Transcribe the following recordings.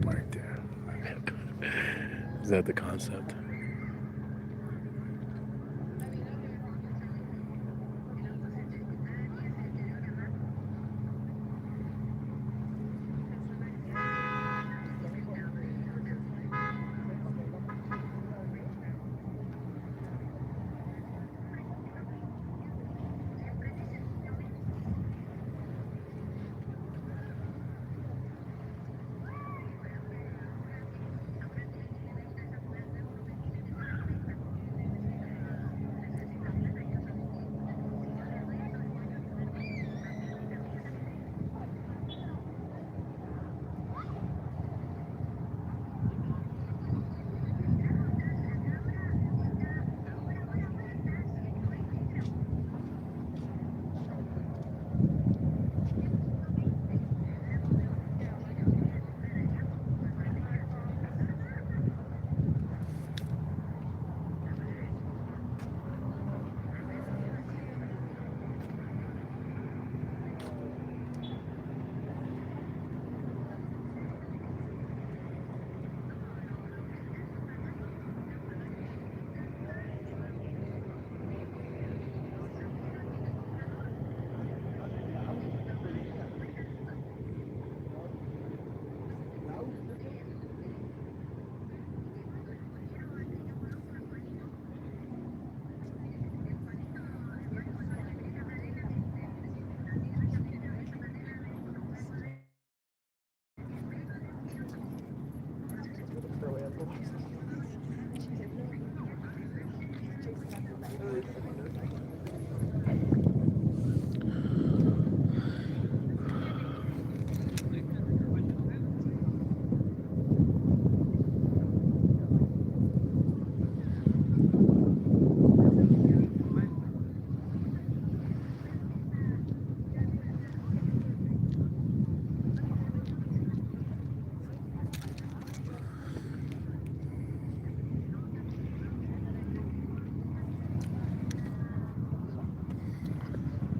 Right there. Is that the concept?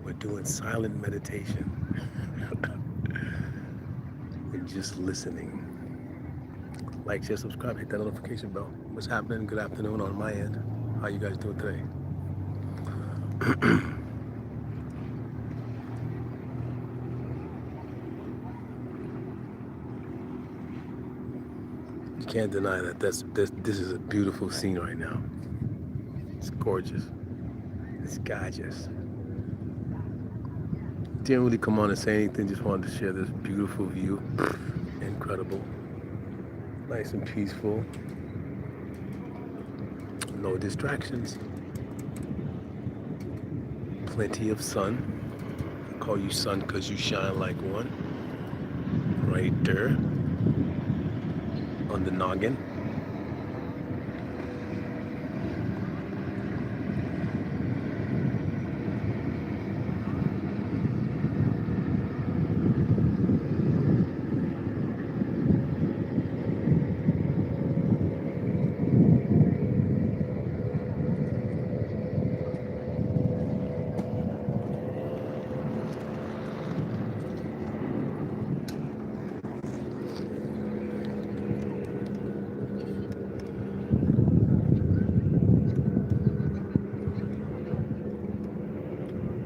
We're doing silent meditation and just listening. Like, share, subscribe, hit that notification bell. What's happening? Good afternoon on my end. How you guys doing today? You can't deny that this is a beautiful scene right now. It's gorgeous. It's gorgeous. Didn't really come on and say anything, just wanted to share this beautiful view. Incredible. Nice and peaceful. No distractions. Plenty of sun. I call you sun because you shine like one. Right there. On the noggin.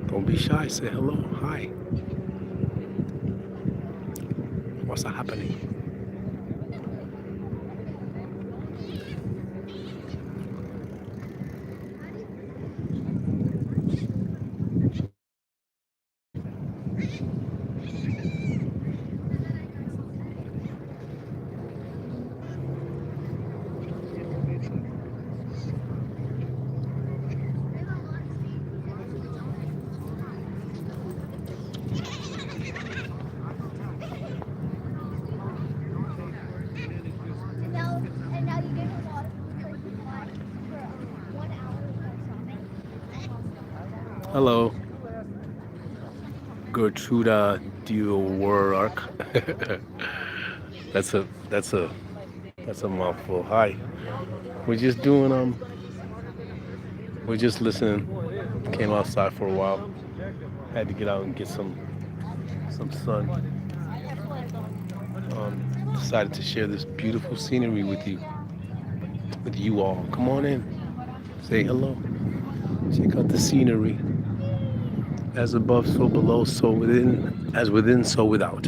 Don't be shy. Say hello. Hi. What's happening? Hello, Gertruda Diowork. that's a that's a that's a mouthful. Hi. We're just doing we're just listening. Came outside for a while. Had to get out and get some sun. Decided to share this beautiful scenery with you all. Come on in. Say hello. Check out the scenery. As above, so below, so within, as within, so without.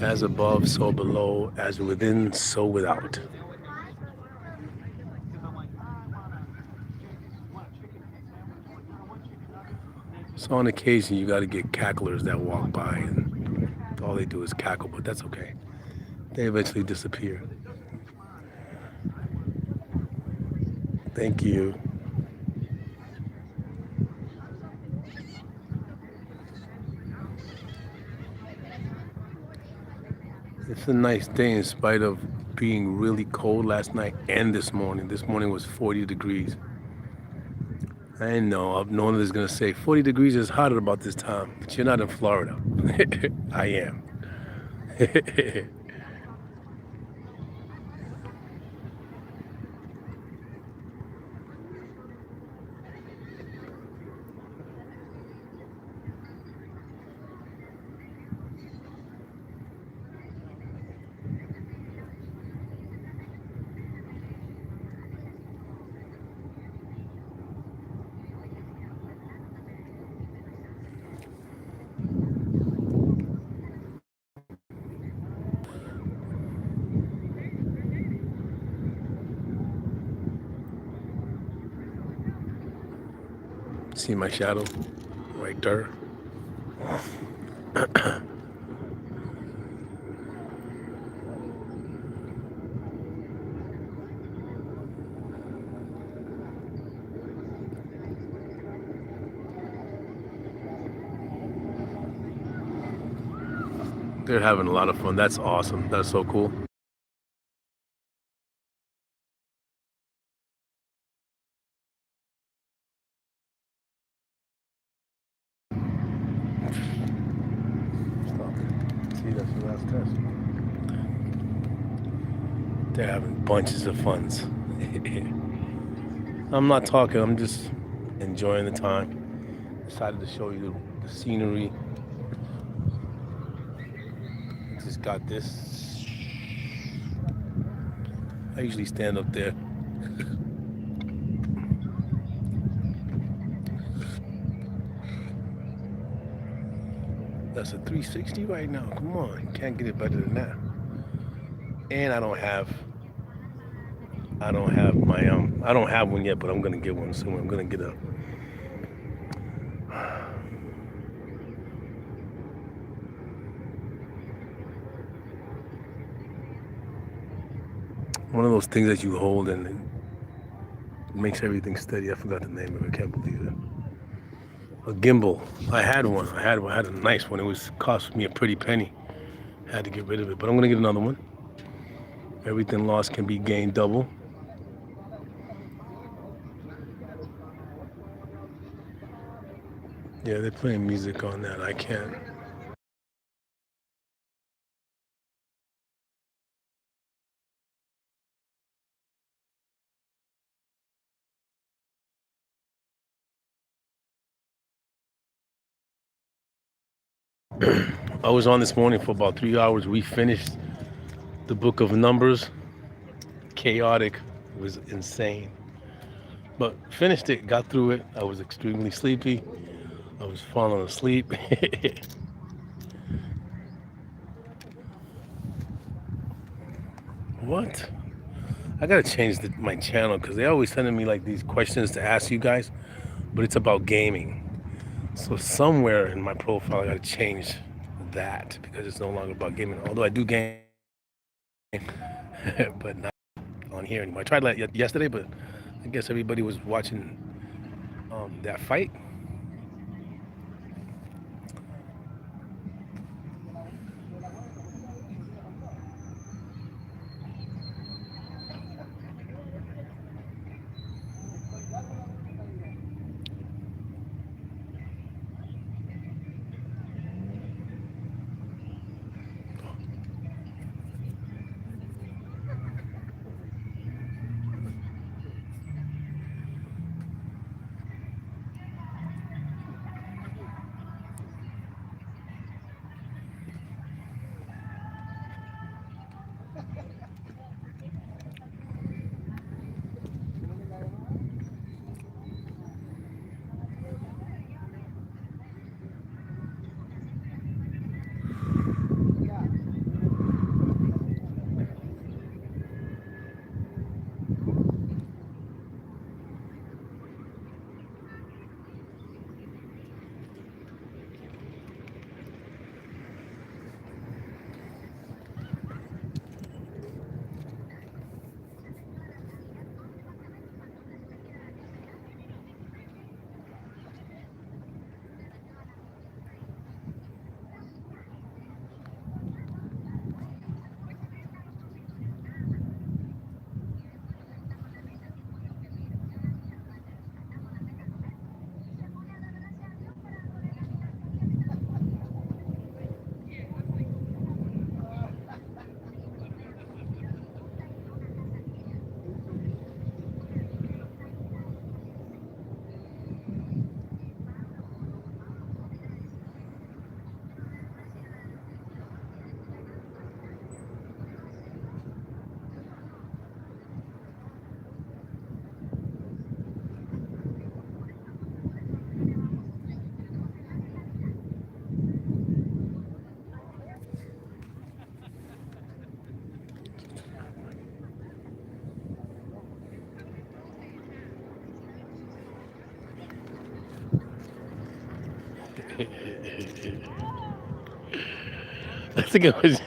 As above, so below, as within, so without. So on occasion, you got to get cacklers that walk by and all they do is cackle, but that's okay. They eventually disappear. Thank you. It's a nice day in spite of being really cold last night and this morning. This morning was 40 degrees. I know, I've known is going to say 40 degrees is hot at about this time, but you're not in Florida. I am. See my shadow right there? They're having a lot of fun. That's awesome. That's so cool. Stop it. See, that's the last test. They're having bunches of funs. I'm not talking, I'm just enjoying the time. Decided to show you the scenery. Just got this. I usually stand up there. That's a 360 right now. Come on, can't get it better than that. And I don't have my I don't have one yet, but I'm gonna get one soon. I'm gonna get a one of those things that you hold and it makes everything steady. I forgot the name of it. I can't believe it. A gimbal. I had one. I had a nice one. It was cost me a pretty penny. Had to get rid of it, but I'm gonna get another one. Everything lost can be gained double. Yeah, they're playing music on that. I can't. I was on this morning for about 3 hours. We finished the book of Numbers. Chaotic. It was insane. But finished it, got through it. I was extremely sleepy. I was falling asleep. what? I gotta change my channel because they always sending me like these questions to ask you guys, but it's about gaming. So somewhere in my profile, I gotta change that because it's no longer about gaming. Although I do game, but not on here anymore. I tried that yesterday, but I guess everybody was watching that fight. I think I was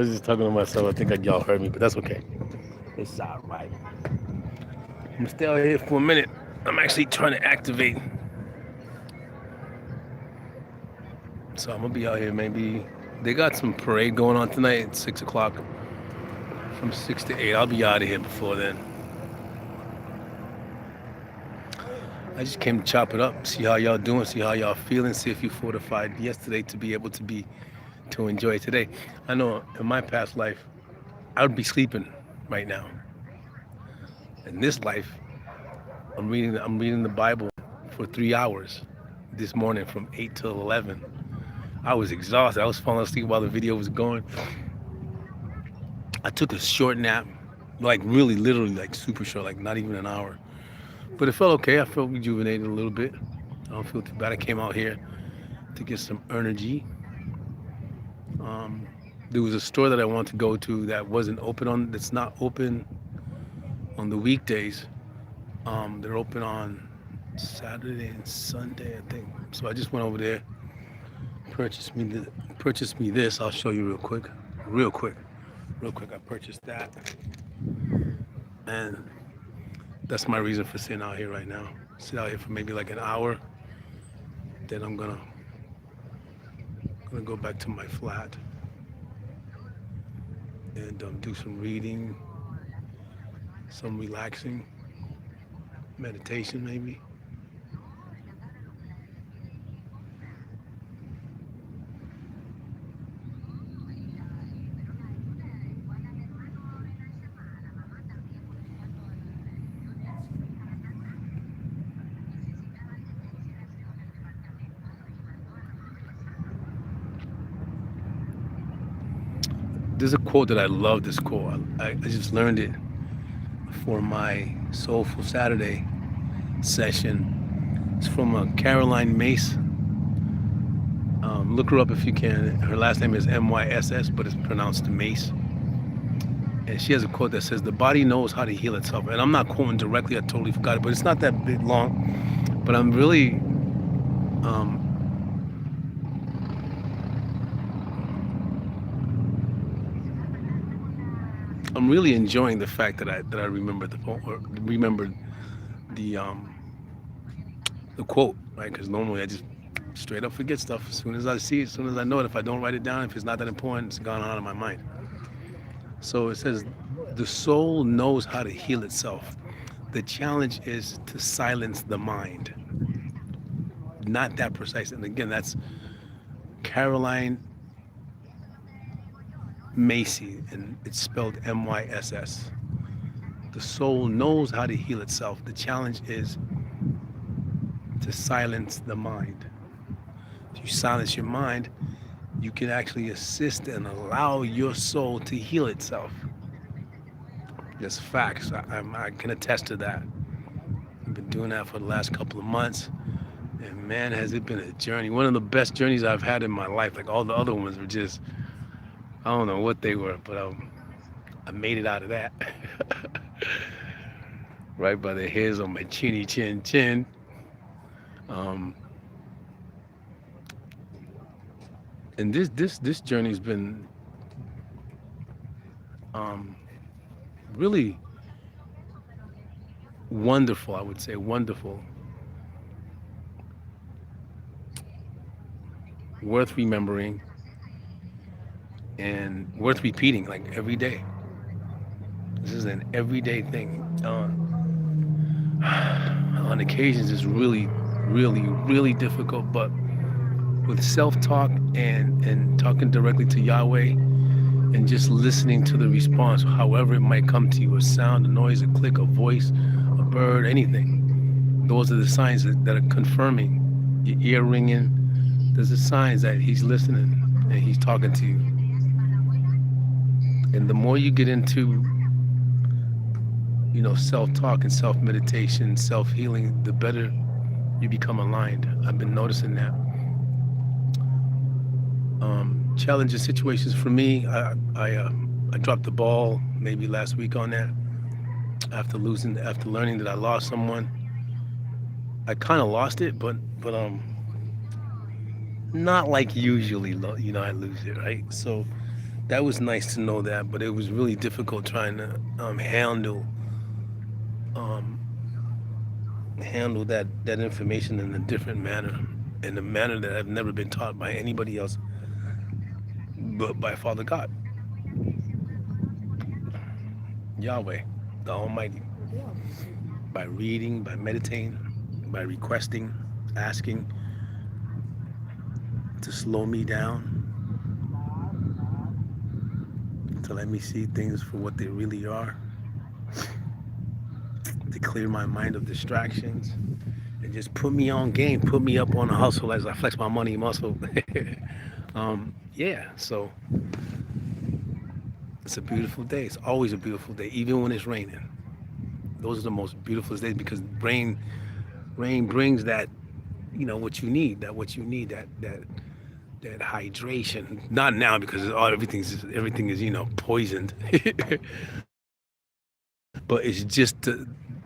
just talking to myself. I think y'all heard me, but that's okay. It's all right. I'm gonna stay out here for a minute. I'm actually trying to activate. So I'm gonna be out here maybe. They got some parade going on tonight at 6 o'clock. From 6 to 8. I'll be out of here before then. I just came to chop it up, see how y'all doing, see how y'all feeling, see if you fortified yesterday to be able to enjoy today. I know in my past life, I would be sleeping right now. In this life, I'm reading the Bible for 3 hours this morning from 8 till 11. I was exhausted. I was falling asleep while the video was going. I took a short nap, like really, literally, like super short, like not even an hour. But it felt okay. I felt rejuvenated a little bit. I don't feel too bad. I came out here to get some energy. There was a store that I wanted to go to that wasn't open that's not open on the weekdays. They're open on Saturday and Sunday, I think. So I just went over there, purchased me this. I'll show you real quick. I purchased that, and that's my reason for sitting out here right now. Sit out here for maybe like an hour, then I'm gonna go back to my flat and do some reading, some relaxing, meditation maybe. There's a quote that I love. This quote, I just learned it for my Soulful Saturday session. It's from Caroline Myss. Look her up if you can. Her last name is Myss, but it's pronounced Mace. And she has a quote that says, "The body knows how to heal itself." And I'm not quoting directly; I totally forgot it, but it's not that bit long. But um, I'm really enjoying the fact that I remembered remembered the um, the quote, right? Because normally I just straight up forget stuff as soon as I see it, as soon as I know it. If I don't write it down, if it's not that important, it's gone out of my mind. So it says, "The soul knows how to heal itself. The challenge is to silence the mind." Not that precise. And again, that's Caroline Macy, and it's spelled Myss. The soul knows how to heal itself. The challenge is to silence the mind. If you silence your mind, you can actually assist and allow your soul to heal itself. Just facts. I can attest to that. I've been doing that for the last couple of months. And man, has it been a journey. One of the best journeys I've had in my life. Like all the other ones were just, I don't know what they were, but I made it out of that. Right by the hairs on my chinny chin chin. Um, and this journey's been um, really wonderful. I would say wonderful, worth remembering, and worth repeating like every day. This is an everyday thing. On occasions, it's really, really, really difficult, but with self-talk and talking directly to Yahweh and just listening to the response, however it might come to you, a sound, a noise, a click, a voice, a bird, anything. Those are the signs that are confirming your ear ringing. Those are signs that he's listening and he's talking to you. And the more you get into, self-talk and self-meditation, self-healing, the better you become aligned. I've been noticing that. Challenging situations for me, I dropped the ball maybe last week on that. After learning that I lost someone, I kind of lost it, but not like usually, I lose it, right? So that was nice to know that, but it was really difficult trying to um, handle that information in a different manner, in a manner that I've never been taught by anybody else but by Father God, Yahweh, the Almighty. By reading, by meditating, by requesting, asking to slow me down, to let me see things for what they really are, to clear my mind of distractions, and just put me on game, put me up on a hustle as I flex my money muscle. Yeah, so it's a beautiful day. It's always a beautiful day, even when it's raining. Those are the most beautiful days because rain brings that, what you need, that hydration. Not now because everything is poisoned. But it's just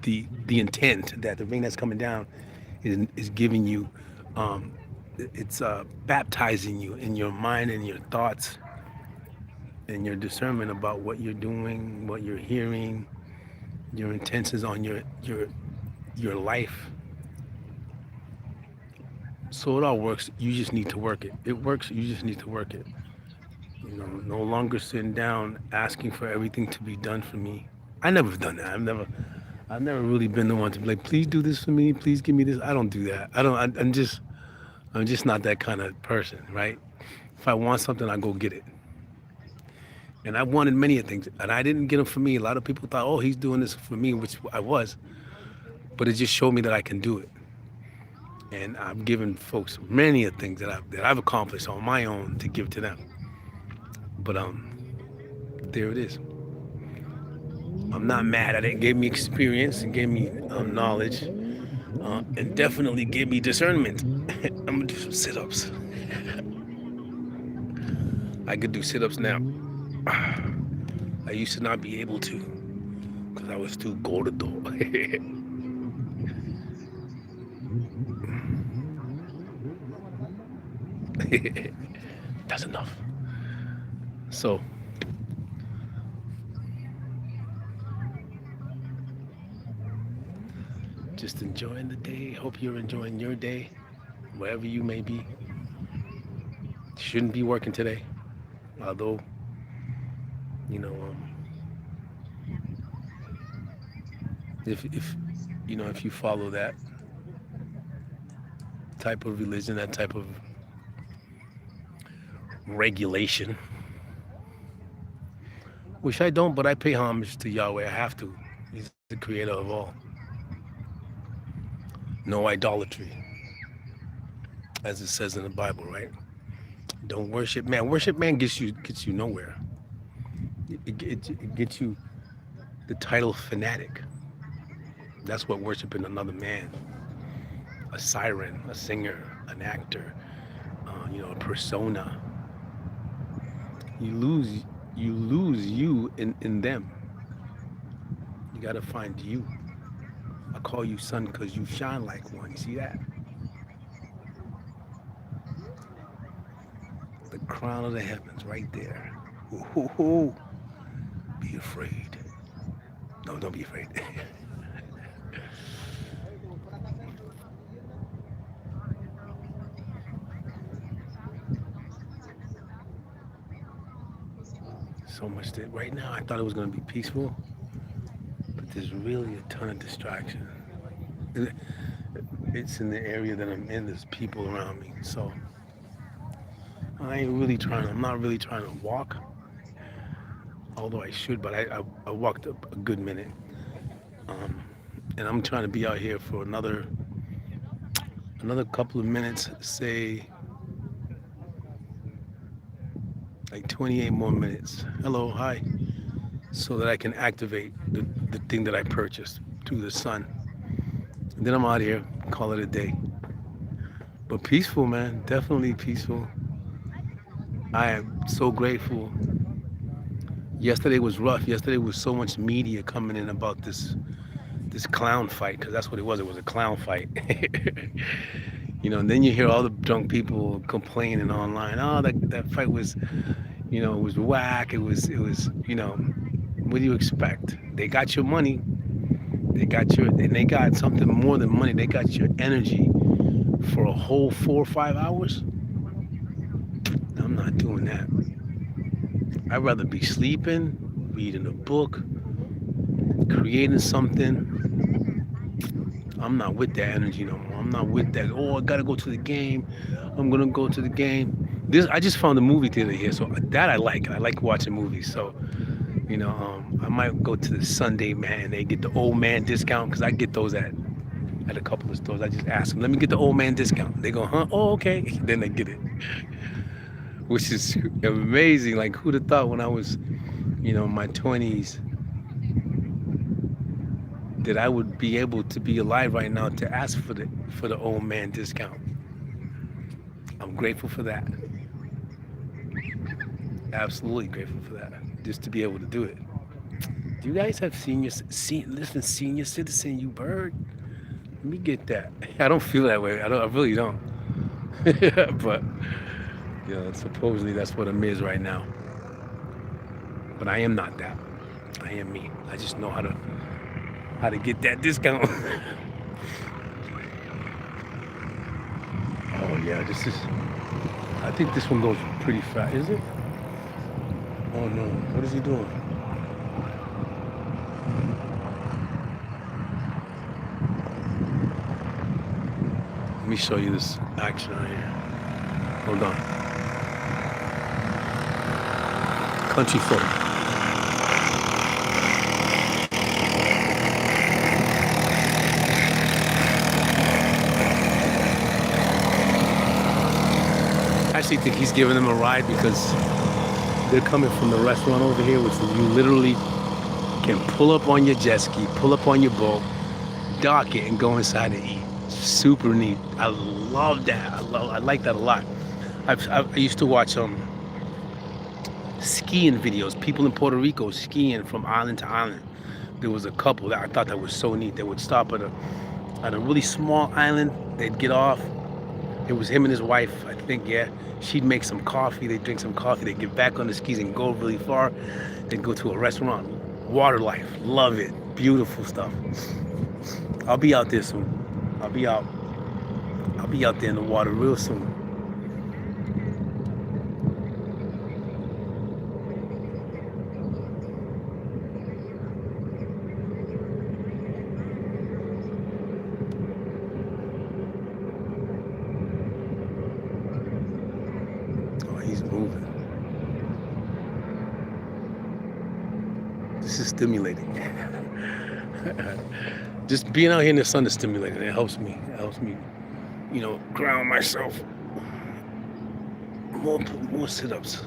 the intent that the rain that's coming down is giving you, it's baptizing you in your mind and your thoughts and your discernment about what you're doing, what you're hearing, your intentions on your life. So it all works. You just need to work it. It works. You just need to work it. No longer sitting down asking for everything to be done for me. I never have done that. I've never really been the one to be like, please do this for me. Please give me this. I don't do that. I'm just not that kind of person, right? If I want something, I go get it. And I wanted many things, and I didn't get them for me. A lot of people thought, oh, he's doing this for me, which I was. But it just showed me that I can do it. And I've given folks many of things that I've accomplished on my own to give to them. But there it is. I'm not mad at it. It gave me experience and gave me knowledge, and definitely gave me discernment. I'm gonna do some sit-ups. I could do sit-ups now. I I used to not be able to because I was too gordo. That's enough. So, just enjoying the day. Hope you're enjoying your day, wherever you may be. Shouldn't be working today, although, you know, if if you follow that type of religion, that type of regulation, which I don't, but I pay homage to Yahweh. I have to. He's the creator of all. No idolatry, as it says in the Bible, right? Don't worship man. Worship man gets you nowhere. It gets you the title fanatic. That's what worshiping another man, a siren, a singer, an actor, a persona. You lose you in them. You gotta find you. I call you son because you shine like one. You see that? The crown of the heavens right there. Ooh, be afraid. No, don't be afraid. So much that right now I thought it was going to be peaceful, but there's really a ton of distraction. It's in the area that I'm in. There's people around me, so I'm not really trying to walk, although I should, but I walked a good minute, and I'm trying to be out here for another couple of minutes, say like 28 more minutes. Hello, hi. So that I can activate the thing that I purchased through the sun. And then I'm out here, call it a day. But peaceful, man, definitely peaceful. I am so grateful. Yesterday was rough. Yesterday was so much media coming in about this clown fight, because that's what it was. It was a clown fight. And then you hear all the drunk people complaining online. Oh, that fight was, it was whack. It was, what do you expect? They got your money. And they got something more than money. They got your energy for a whole 4 or 5 hours. I'm not doing that. I'd rather be sleeping, reading a book, creating something. I'm not with that energy no more. I'm not with that. Oh, I gotta go to the game. I'm gonna go to the game. I just found a movie theater here, so that I like. I like watching movies. So, I might go to the Sunday man. They get the old man discount, because I get those at a couple of stores. I just ask them, let me get the old man discount. They go, huh? Oh, okay. Then they get it, which is amazing. Like, who'd have thought when I was, in my 20s, that I would be able to be alive right now to ask for the old man discount. I'm grateful for that. Absolutely grateful for that. Just to be able to do it. Do you guys have senior citizen, you bird? Let me get that. I don't feel that way. I really don't. But supposedly that's what I'm is right now. But I am not that. I am me. I just know how to get that discount. Oh yeah, I think this one goes pretty fast. Is it? Oh no, what is he doing? Let me show you this action right here. Hold on. Country folk. I actually think he's giving them a ride because they're coming from the restaurant over here, which you literally can pull up on your jet ski, pull up on your boat, dock it, and go inside and eat. Super neat. I love that. I like that a lot. I used to watch skiing videos. People in Puerto Rico skiing from island to island. There was a couple that I thought that was so neat. They would stop at a really small island. They'd get off. It was him and his wife, I think, yeah. She'd make some coffee. They'd drink some coffee. They'd get back on the skis and go really far. They'd go to a restaurant. Water life. Love it. Beautiful stuff. I'll be out there soon. I'll be out there in the water real soon. Oh, he's moving. This is stimulating. Just being out here in the sun is stimulating. It helps me. Ground myself. More sit-ups.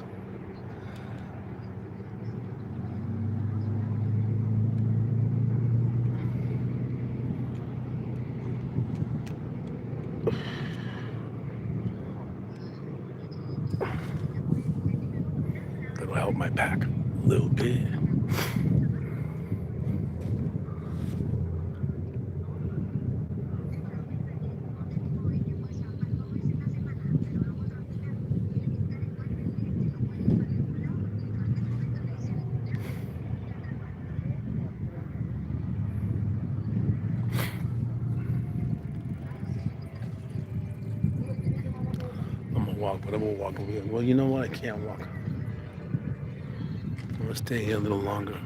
That'll help my back a little bit. Walk, but I won't walk over here. Well, you know what? I can't walk. I'm gonna stay here a little longer.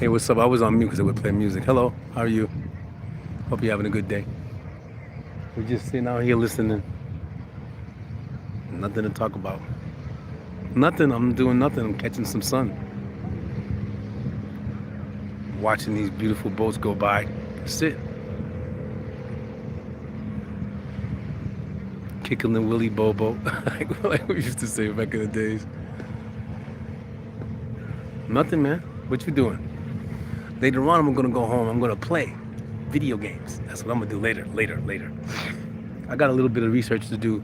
Hey, what's up? I was on mute because I would play music. Hello, how are you? Hope you're having a good day. We're just sitting out here listening. Nothing to talk about. Nothing. I'm doing nothing. I'm catching some sun. Watching these beautiful boats go by. That's it. Kicking the Willy Bobo, like we used to say back in the days. Nothing, man. What you doing? Later on, I'm gonna go home. I'm gonna play video games. That's what I'm gonna do later. I got a little bit of research to do.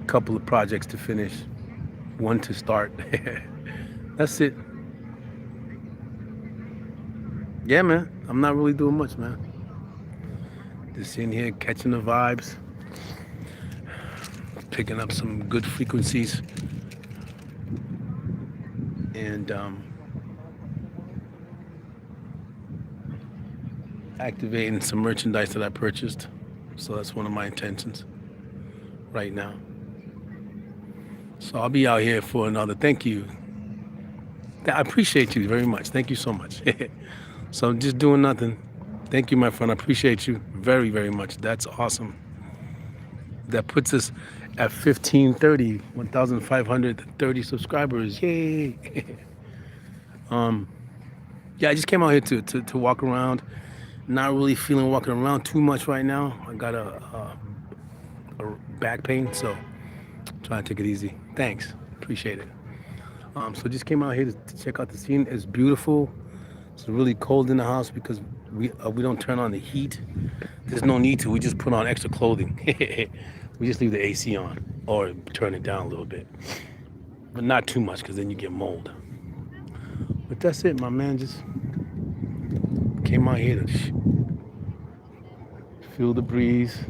A couple of projects to finish. One to start. That's it. Yeah, man. I'm not really doing much, man. Just sitting here catching the vibes. Picking up some good frequencies. And activating some merchandise that I purchased. So that's one of my intentions right now. So I'll be out here for another. Thank you. I appreciate you very much. Thank you so much. So I'm just doing nothing. Thank you, my friend. I appreciate you very, very much. That's awesome. That puts us at 1,530 subscribers. Yay. Yeah, I just came out here to walk around. Not really feeling walking around too much right now. I got a back pain, so trying to take it easy. Thanks, appreciate it. So just came out here to check out the scene. It's beautiful. It's really cold in the house because we don't turn on the heat. There's no need to. We just put on extra clothing. We just leave the AC on or turn it down a little bit, but not too much because then you get mold. But that's it, my man. Just came out here to feel the breeze,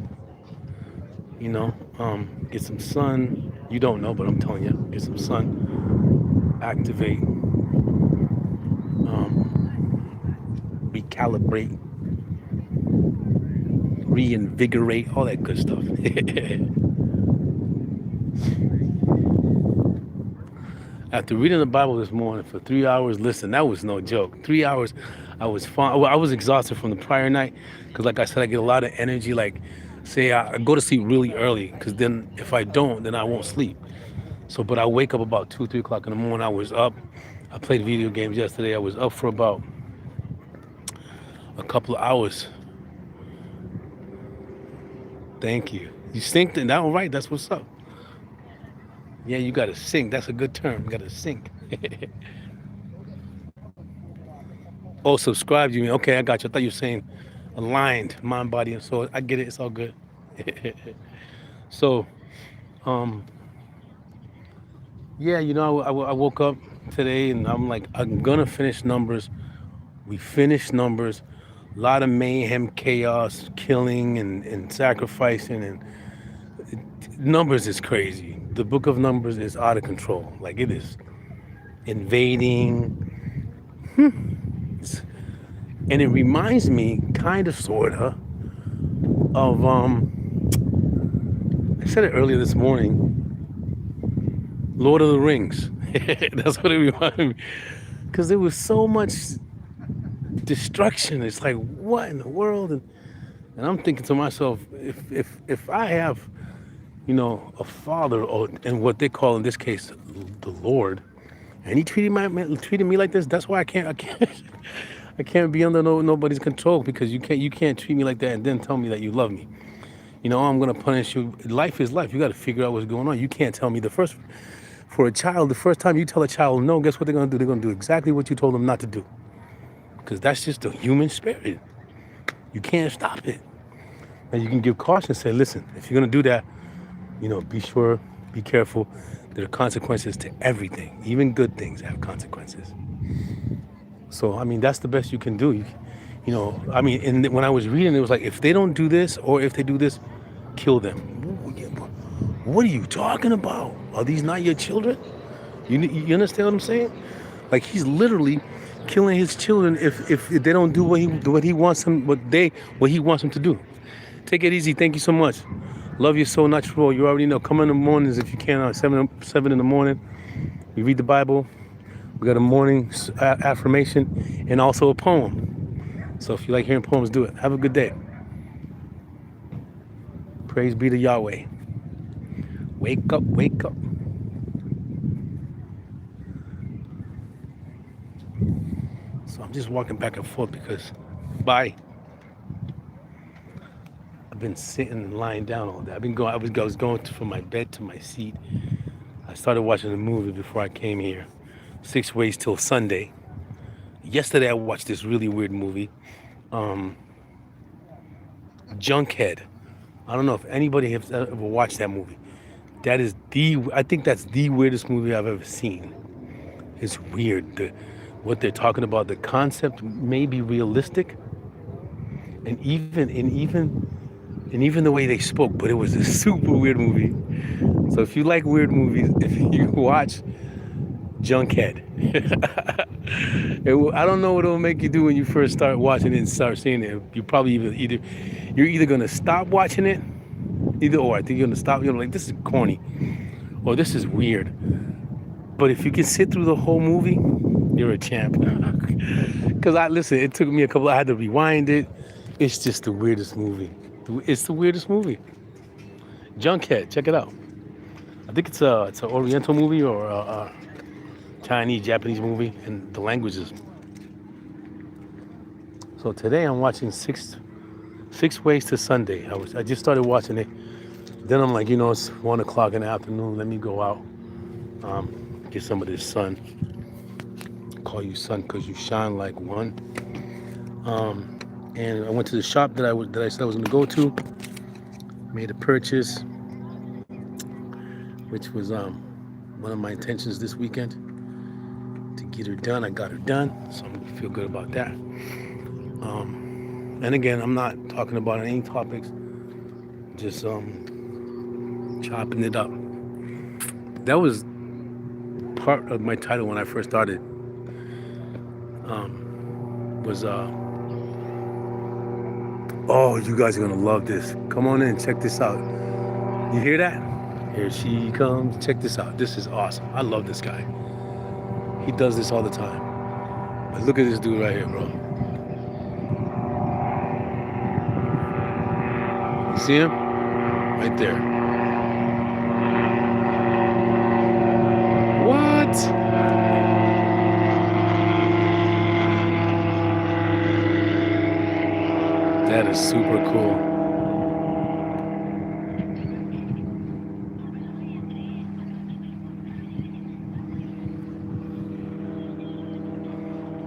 get some sun. You don't know, but I'm telling you, get some sun, activate, recalibrate, reinvigorate, all that good stuff. After reading the Bible this morning for 3 hours, listen, that was no joke. 3 hours, I was fine. Well, I was exhausted from the prior night because, like I said, I get a lot of energy. Like, say, I go to sleep really early because then if I don't, then I won't sleep. So, but I wake up about 2, 3 o'clock in the morning. I was up. I played video games yesterday. I was up for about a couple of hours. Thank you. You synced it. All right. That's what's up. Yeah, you got to sync. That's a good term. You got to sync. Oh, subscribe. You mean? Okay, I got you. I thought you were saying aligned, mind, body, and soul. I get it. It's all good. So, um, yeah, I woke up today and I'm like, I'm gonna finish Numbers. We finished Numbers. A lot of mayhem, chaos, killing, and sacrificing, and Numbers is crazy. The book of Numbers is out of control. Like it is invading. And it reminds me, kind of, sorta, of I said it earlier this morning. Lord of the Rings. That's what it reminded me. Because there was so much destruction. It's like, what in the world? And I'm thinking to myself, if I have, a father, or and what they call in this case the Lord, and he treated me like this, that's why I can't I can't be under nobody's control, because you can't treat me like that and then tell me that you love me. I'm gonna punish you. Life is life. You got to figure out what's going on. You can't tell me for a child, the first time you tell a child no, guess what they're gonna do? They're gonna do exactly what you told them not to do, because that's just the human spirit. You can't stop it. And you can give caution, say, listen, if you're gonna do that, be sure, be careful. There are consequences to everything. Even good things have consequences. So, I mean, that's the best you can do. And when I was reading, it was like, if they don't do this, or if they do this, kill them. What are you talking about? Are these not your children? You understand what I'm saying? Like, he's literally killing his children if they don't do what he wants them to do. Take it easy. Thank you so much. Love you so natural. You already know. Come in the mornings if you can. 7 in the morning. We read the Bible. We got a morning affirmation and also a poem. So if you like hearing poems, do it. Have a good day. Praise be to Yahweh. Wake up, wake up. So I'm just walking back and forth because, bye. I've been sitting and lying down all day. I was going from my bed to my seat. I started watching a movie before I came here. 6 Ways Till Sunday. Yesterday I watched this really weird movie, Junkhead. I don't know if anybody has ever watched that movie. I think that's the weirdest movie I've ever seen. It's weird. What they're talking about, the concept may be realistic, and even the way they spoke, but it was a super weird movie. So if you like weird movies, if you watch Junkhead, I don't know what it'll make you do when you first start watching it and start seeing it. You probably you're either gonna stop watching it, or I think you're gonna stop. You're like, this is corny, or this is weird. But if you can sit through the whole movie, you're a champ. Because it took me I had to rewind it. It's just the weirdest movie. It's the weirdest movie. Junkhead, check it out. I think it's an Oriental movie or a Chinese, Japanese movie, and the languages. So today I'm watching Six Ways to Sunday. I just started watching it. Then I'm like, it's 1 o'clock in the afternoon. Let me go out, get some of this sun. Call you sun because you shine like one. And I went to the shop that I said I was going to go to. Made a purchase, which was one of my intentions this weekend, to get her done. I got her done, so I feel good about that. And again, I'm not talking about any topics, just chopping it up. That was part of my title when I first started. Oh, you guys are gonna love this. Come on in, check this out. You hear that? Here she comes. Check this out. This is awesome. I love this guy. He does this all the time. But look at this dude right here, bro. You see him? Right there. What? That is super cool.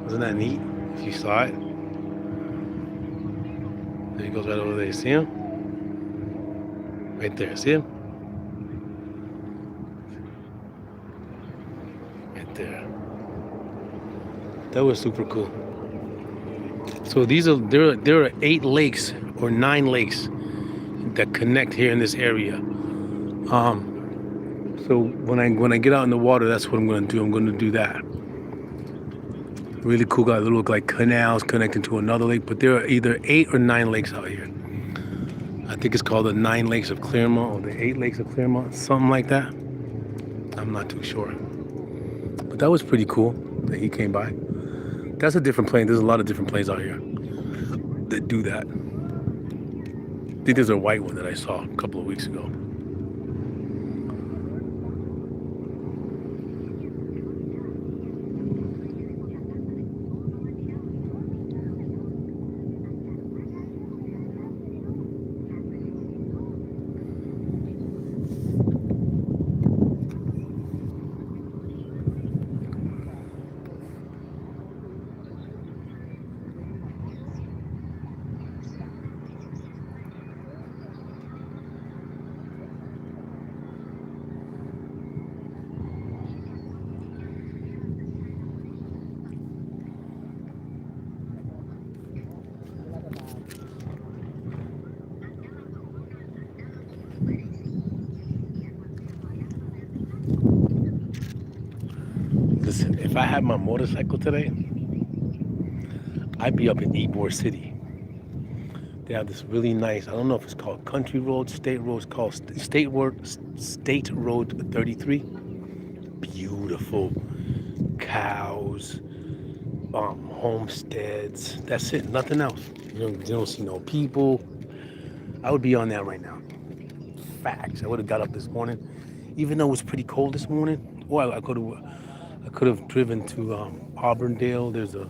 Wasn't that neat? If you saw it. There he goes right over there. You see him? Right there. See him? Right there. That was super cool. So there are 8 lakes or 9 lakes that connect here in this area. So when I get out in the water, that's what I'm going to do. I'm going to do that. Really cool. Got little like canals connecting to another lake, but there are either 8 or 9 lakes out here. I think it's called the 9 Lakes of Claremont or the 8 Lakes of Claremont, something like that. I'm not too sure. But that was pretty cool that he came by. That's a different plane. There's a lot of different planes out here that do that. I think there's a white one that I saw a couple of weeks ago. Listen, if I had my motorcycle today, I'd be up in Ybor City. They have this really nice, I don't know if it's called Country Road, State Road, it's called State Road 33. Beautiful cows, homesteads. That's it, nothing else. You don't see no people. I would be on that right now. Facts. I would have got up this morning, even though it was pretty cold this morning. Or I could have driven to Auburndale. There's a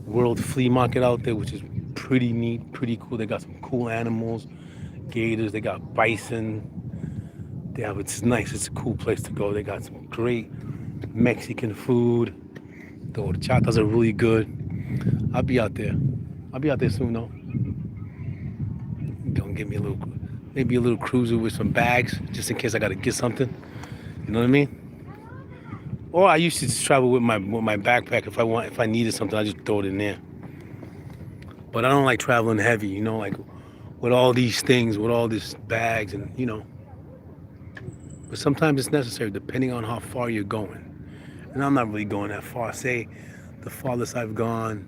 World Flea Market out there, which is pretty neat, pretty cool. They got some cool animals, gators. They got bison. It's nice. It's a cool place to go. They got some great Mexican food. The horchatas are really good. I'll be out there. I'll be out there soon, though. Gonna get me maybe a little cruiser with some bags, just in case I gotta get something. You know what I mean? Or I used to just travel with my backpack. If I needed something, I just throw it in there. But I don't like traveling heavy, you know, like with all these things, with all these bags, and you know. But sometimes it's necessary, depending on how far you're going. And I'm not really going that far. Say the farthest I've gone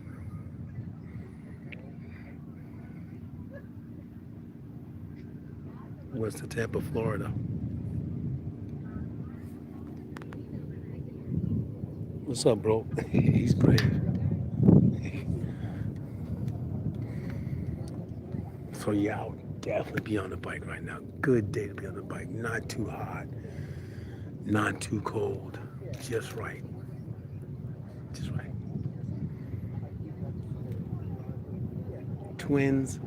was to Tampa, Florida. What's up, bro? He's brave. So yeah, I'll definitely be on the bike right now. Good day to be on the bike. Not too hot, not too cold. Just right. Just right. Twins.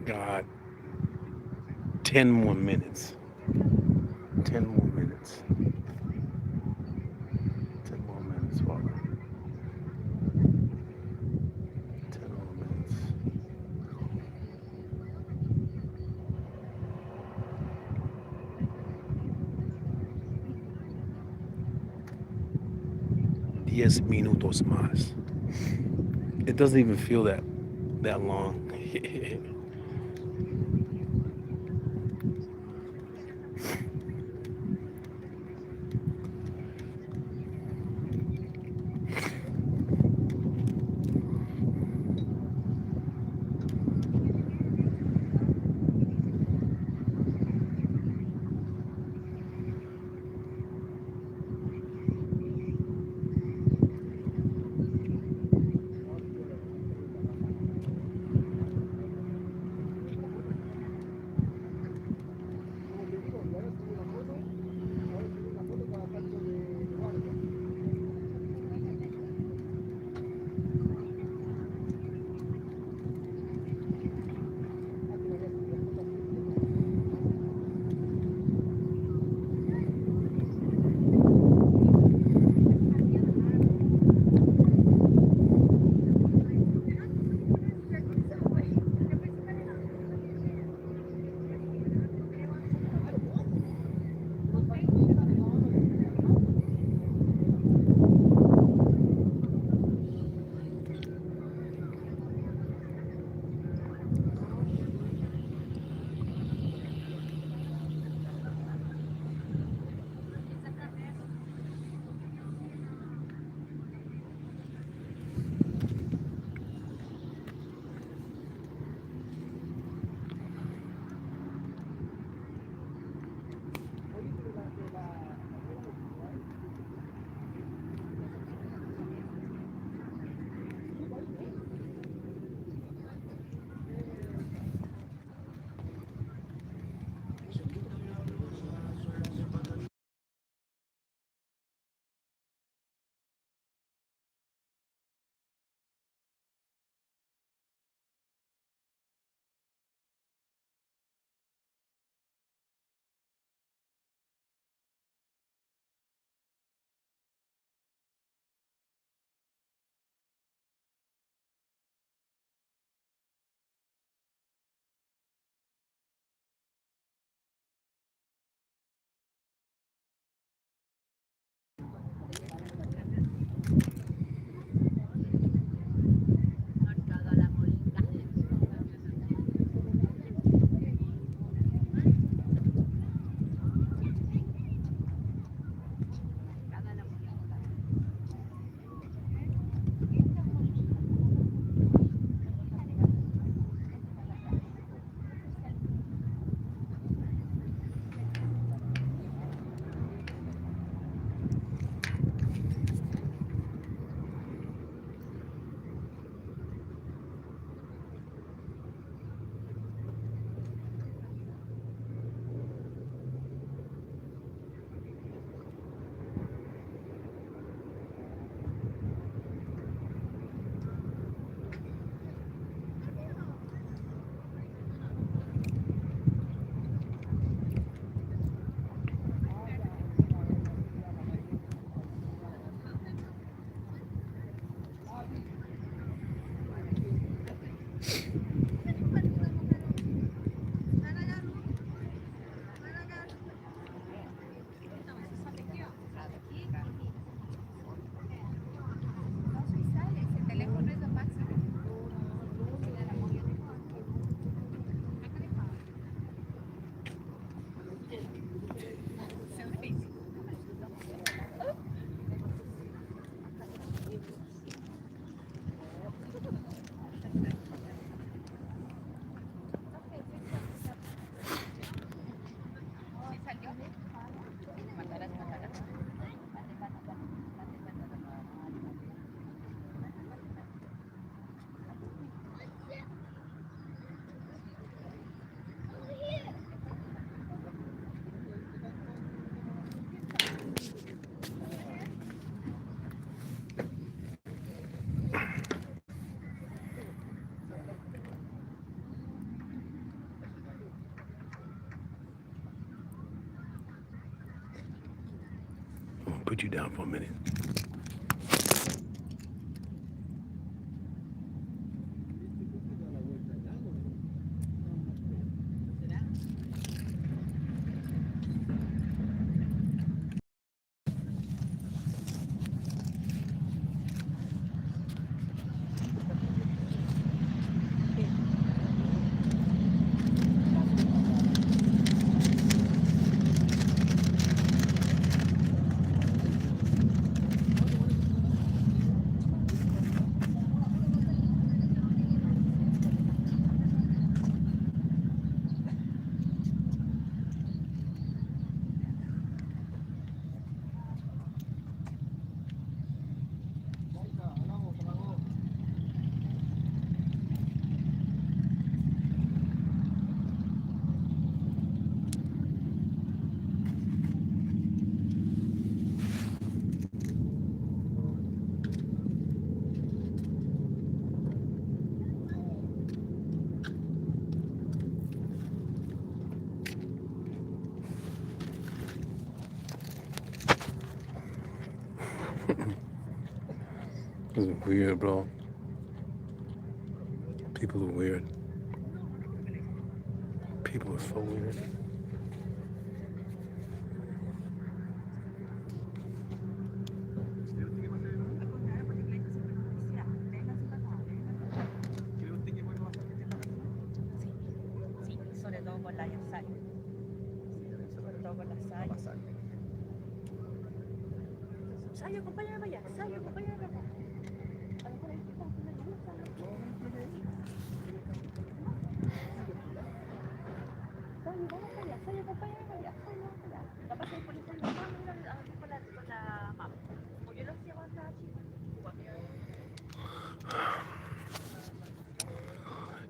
Got 10 more minutes. 10 more minutes. 10 more minutes. swallow. 10 more minutes. Diez minutos más. It doesn't even feel that long. Put you down for a minute. This is weird, bro. People are weird. People are so weird.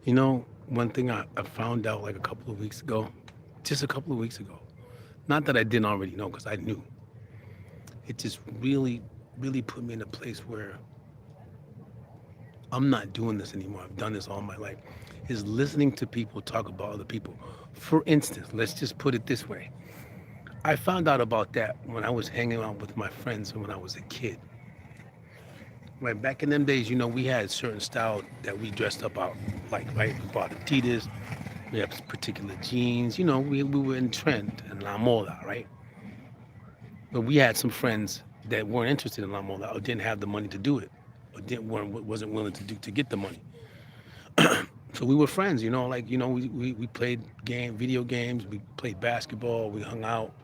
You know, one thing I found out like a couple of weeks ago, just a couple of weeks ago, not that I didn't already know because I knew, it just really, really put me in a place where I'm not doing this anymore. I've done this all my life, is listening to people talk about other people. For instance, let's just put it this way. I found out about that when I was hanging out with my friends when I was a kid. Right back in them days, we had certain style that we dressed up out, like, right? We bought Adidas, we have particular jeans, we were in trend and La Moda, right? But we had some friends that weren't interested in La Moda or didn't have the money to do it, or wasn't willing to get the money. So we were friends, we played video games, we played basketball, we hung out,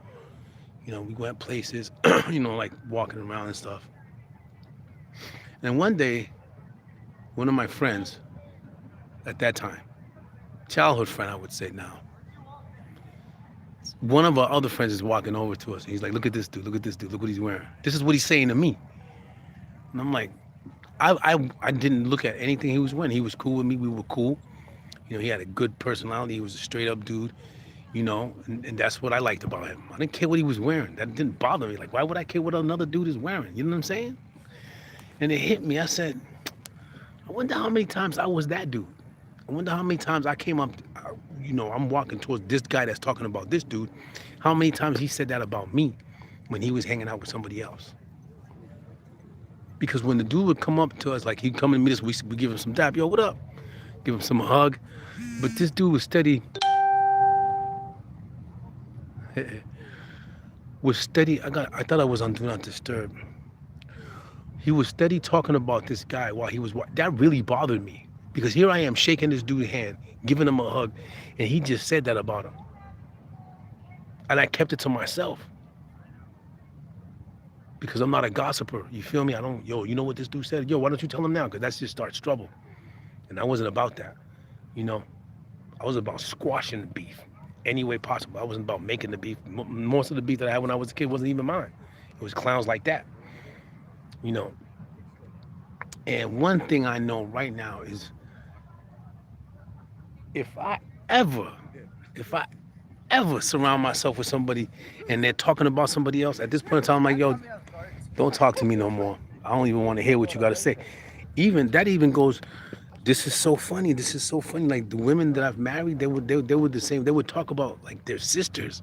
we went places, like walking around and stuff. And one day, one of my friends at that time, childhood friend, I would say now, one of our other friends is walking over to us. And he's like, look at this dude, look at this dude, look what he's wearing. This is what he's saying to me. And I'm like, I didn't look at anything he was wearing. He was cool with me. We were cool. He had a good personality. He was a straight up dude, and that's what I liked about him. I didn't care what he was wearing. That didn't bother me. Like, why would I care what another dude is wearing? You know what I'm saying? And it hit me. I said, I wonder how many times I was that dude. I wonder how many times I came up, I'm walking towards this guy that's talking about this dude. How many times he said that about me when he was hanging out with somebody else? Because when the dude would come up to us, like he'd come and meet us, we give him some dap. Yo, what up? Give him some hug. But this dude was steady. I thought I was on Do Not Disturb. He was steady talking about this guy while he was, that really bothered me. Because here I am shaking this dude's hand, giving him a hug, and he just said that about him. And I kept it to myself. Because I'm not a gossiper, you feel me? You know what this dude said? Yo, why don't you tell him now? Because that just starts trouble. And I wasn't about that, I was about squashing the beef any way possible. I wasn't about making the beef. Most of the beef that I had when I was a kid wasn't even mine. It was clowns like that, And one thing I know right now is if I ever surround myself with somebody and they're talking about somebody else, at this point in time, I'm like, yo, don't talk to me no more. I don't even want to hear what you got to say. Even goes, this is so funny. Like the women that I've married, they were the same. They would talk about like their sisters,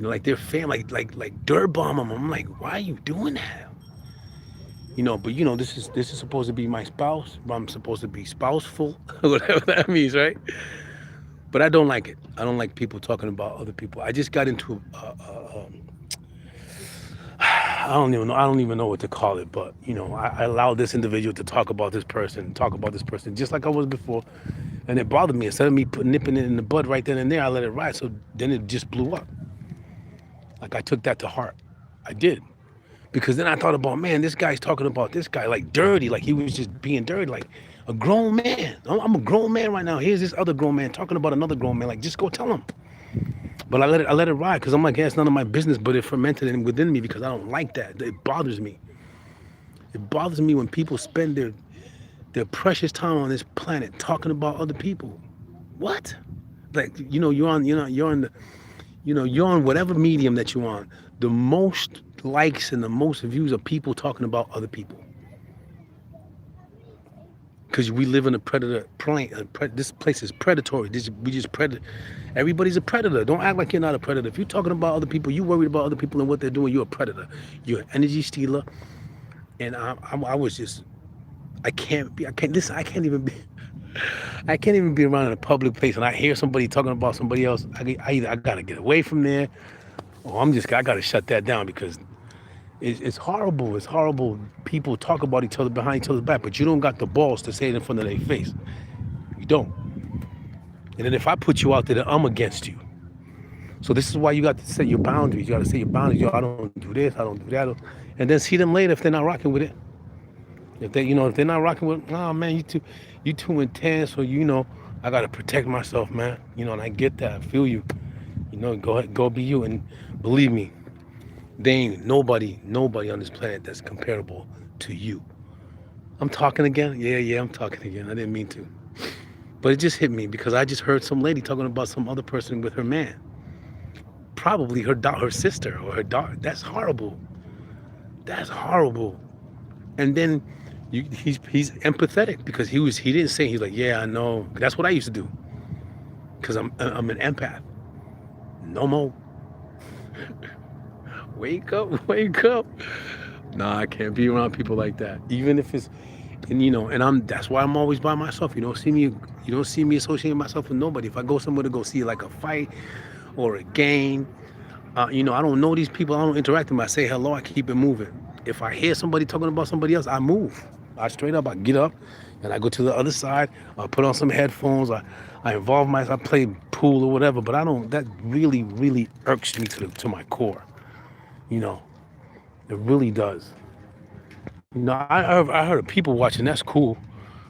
like their family, like dirt bomb them. I'm like, why are you doing that? But this is supposed to be my spouse. I'm supposed to be spouseful, whatever that means, right? But I don't like it. I don't like people talking about other people. I just got into I don't even know what to call it, but I allowed this individual to talk about this person, just like I was before, and it bothered me. Instead of me nipping it in the bud right then and there, I let it ride. So then it just blew up. Like I took that to heart. I did. Because then I thought about, man, this guy's talking about this guy like dirty, like he was just being dirty, like a grown man. I'm a grown man right now. Here's this other grown man talking about another grown man. Like, just go tell him. But I let it ride because I'm like, yeah, it's none of my business, but it fermented within me because I don't like that. It bothers me. It bothers me when people spend their precious time on this planet talking about other people. What? Like, you're on whatever medium that you're on. The most likes and the most views of people talking about other people. Because we live in a predator plane. This place is predatory. We just predator. Everybody's a predator. Don't act like you're not a predator. If you're talking about other people, you worried about other people and what they're doing, you're a predator. You're an energy stealer. And I was just, I can't listen. I can't even be around in a public place, and I hear somebody talking about somebody else. I gotta get away from there, or I gotta shut that down because it's horrible. It's horrible. People talk about each other behind each other's back, but you don't got the balls to say it in front of their face. You don't. And then if I put you out there, then I'm against you. So this is why you got to set your boundaries. You got to set your boundaries. Yo, I don't do this. I don't do that. And then see them later if they're not rocking with it. If they're not rocking with, oh man, you too intense, or I gotta protect myself, man. And I get that. I feel you. Go ahead, go be you. And believe me, there ain't nobody on this planet that's comparable to you. I'm talking again. Yeah, I'm talking again. I didn't mean to, but it just hit me because I just heard some lady talking about some other person with her man, probably her sister or her daughter. That's horrible. That's horrible. And then he's empathetic because he didn't say, he's like, yeah, I know. That's what I used to do because I'm an empath. No more. Wake up, wake up. Nah, I can't be around people like that. Even if it's, and that's why I'm always by myself. You don't see me associating myself with nobody. If I go somewhere to go see like a fight or a game, I don't know these people. I don't interact with them. I say hello. I keep it moving. If I hear somebody talking about somebody else, I move. I straight up. I get up and I go to the other side. I put on some headphones. I involve myself. I play pool or whatever. But I don't. That really, really irks me to my core. It really does. I heard of people watching. That's cool,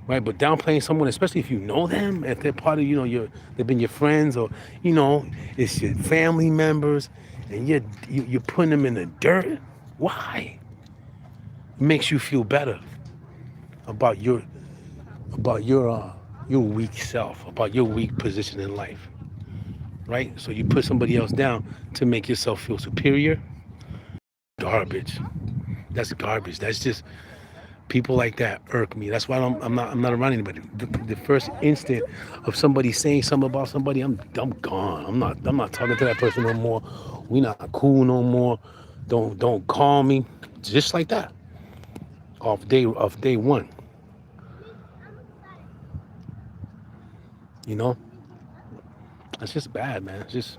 right? But downplaying someone, especially if you know them, if they're part of, they've been your friends, or it's your family members, and you're putting them in the dirt. Why? It makes you feel better about your weak self, about your weak position in life, right? So you put somebody else down to make yourself feel superior. Garbage. That's garbage. That's just people like that irk me. That's why I'm not around anybody. The first instant of somebody saying something about somebody, I'm gone. I'm not talking to that person no more. We not cool no more. Don't call me. Just like that. Off day one. It's just bad, man. It's just,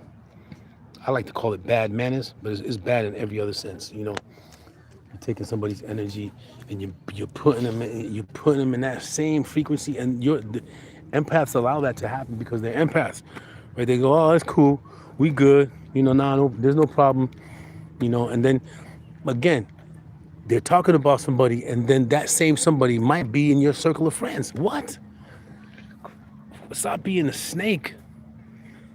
I like to call it bad manners, but it's bad in every other sense. You're taking somebody's energy and you're putting them in that same frequency, and the empaths allow that to happen because they're empaths, right? They go, oh, that's cool, we good, no, there's no problem, and then again, they're talking about somebody, and then that same somebody might be in your circle of friends. What? Stop being a snake.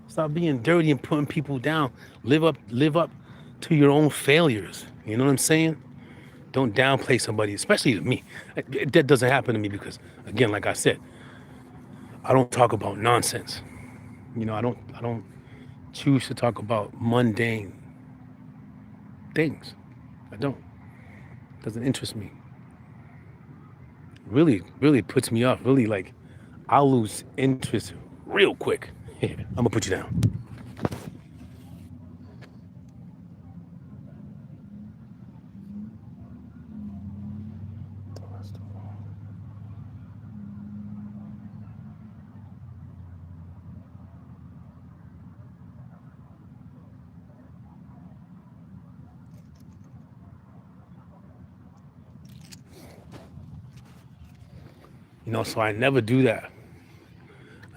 Stop being dirty and putting people down. Live up to your own failures. You know what I'm saying? Don't downplay somebody, especially to me. That doesn't happen to me because, again, like I said, I don't talk about nonsense. I don't choose to talk about mundane things. I don't. It doesn't interest me. Really, really puts me off. Really, like, I'll lose interest real quick. Here, I'm gonna put you down. So I never do that.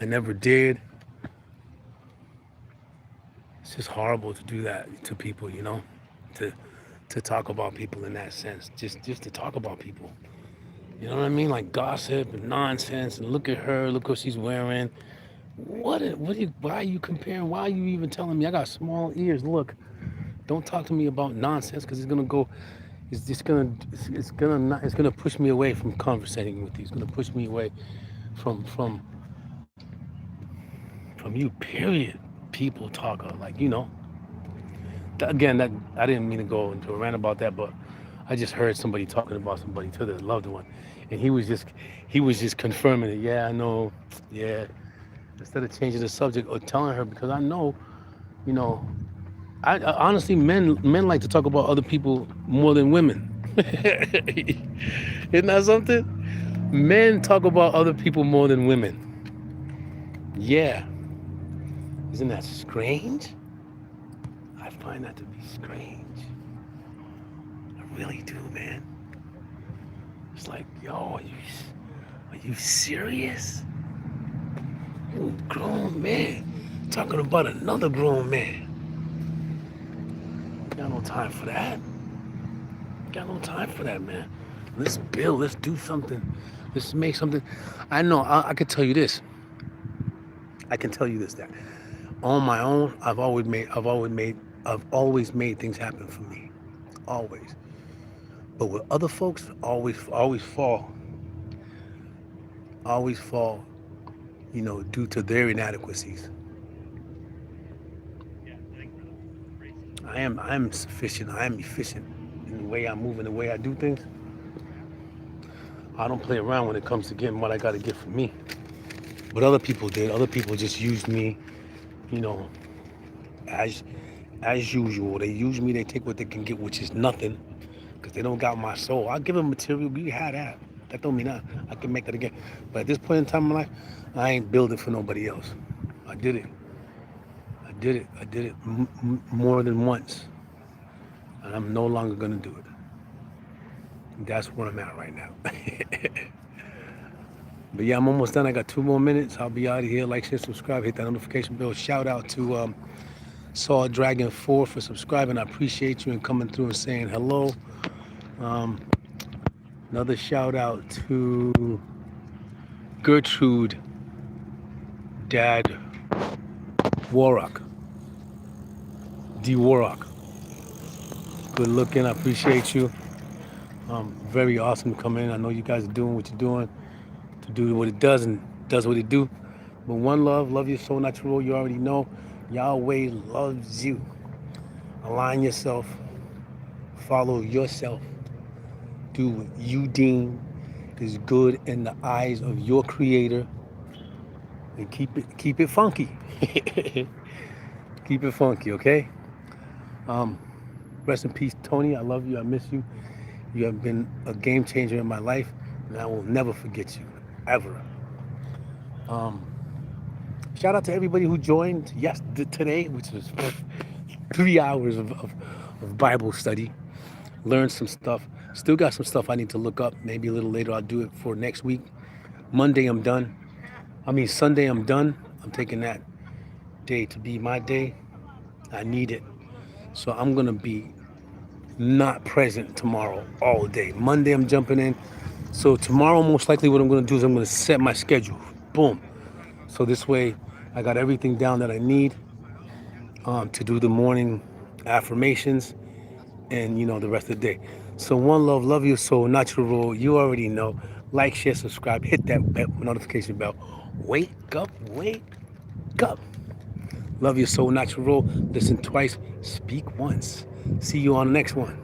I never did. It's just horrible to do that to people, to talk about people in that sense. Just to talk about people. You know what I mean? Like gossip and nonsense, and look at her, look what she's wearing. Why are you comparing? Why are you even telling me? I got small ears. Look, don't talk to me about nonsense because it's gonna push me away from conversating with you. It's gonna push me away from you, period. People talker, again, that I didn't mean to go into a rant about that, but I just heard somebody talking about somebody to their loved one, and he was just confirming it. Yeah, I know. Yeah, instead of changing the subject or telling her, because I know, I honestly, men like to talk about other people more than women. Isn't that something? Men talk about other people more than women. Yeah. Isn't that strange? I find that to be strange. I really do, man. It's like, yo, are you serious? You a grown man talking about another grown man. Got no time for that. Got no time for that, man. Let's build. Let's do something. Let's make something. I know. I can tell you this. I can tell you this. That on my own, I've always made things happen for me. Always. But with other folks, always fall. You know, due to their inadequacies. I am sufficient. I am efficient in the way I move and the way I do things. I don't play around when it comes to getting what I got to get for me. But other people did. Other people just used me, you know, as usual. They use me. They take what they can get, which is nothing, because they don't got my soul. I give them material. We had that. That don't mean I can make that again. But at this point in time in my life, I ain't building for nobody else. I did it. I did it more than once, and I'm no longer gonna do it. That's where I'm at right now. But yeah, I'm almost done. I got 2 more minutes. I'll be out of here. Like, share, subscribe, hit that notification bell. Shout out to Saw Dragon 4 for subscribing. I appreciate you and coming through and saying hello. Another shout out to Gertrude Dad Warrock. D Warrock. Good looking. I appreciate you. Very awesome to come in. I know you guys are doing what you're doing to do what it does and does what it do. But one love you so natural. You already know. Yahweh loves you. Align yourself. Follow yourself. Do what you deem is good in the eyes of your creator. And keep it funky. Keep it funky, okay? Rest in peace, Tony. I love you. I miss you. You have been a game changer in my life, and I will never forget you, ever. Shout out to everybody who joined today, which was 3 hours of Bible study. Learned some stuff. Still got some stuff I need to look up. Maybe a little later I'll do it for next week. Sunday I'm done. I'm taking that day to be my day. I need it. So I'm going to be not present tomorrow all day. Monday I'm jumping in. So tomorrow, most likely what I'm going to do is I'm going to set my schedule. Boom. So this way I got everything down that I need to do the morning affirmations and, the rest of the day. So one love you so natural. You already know. Like, share, subscribe, hit that notification bell. Wake up. Love you so natural. Listen twice, speak once. See you on the next one.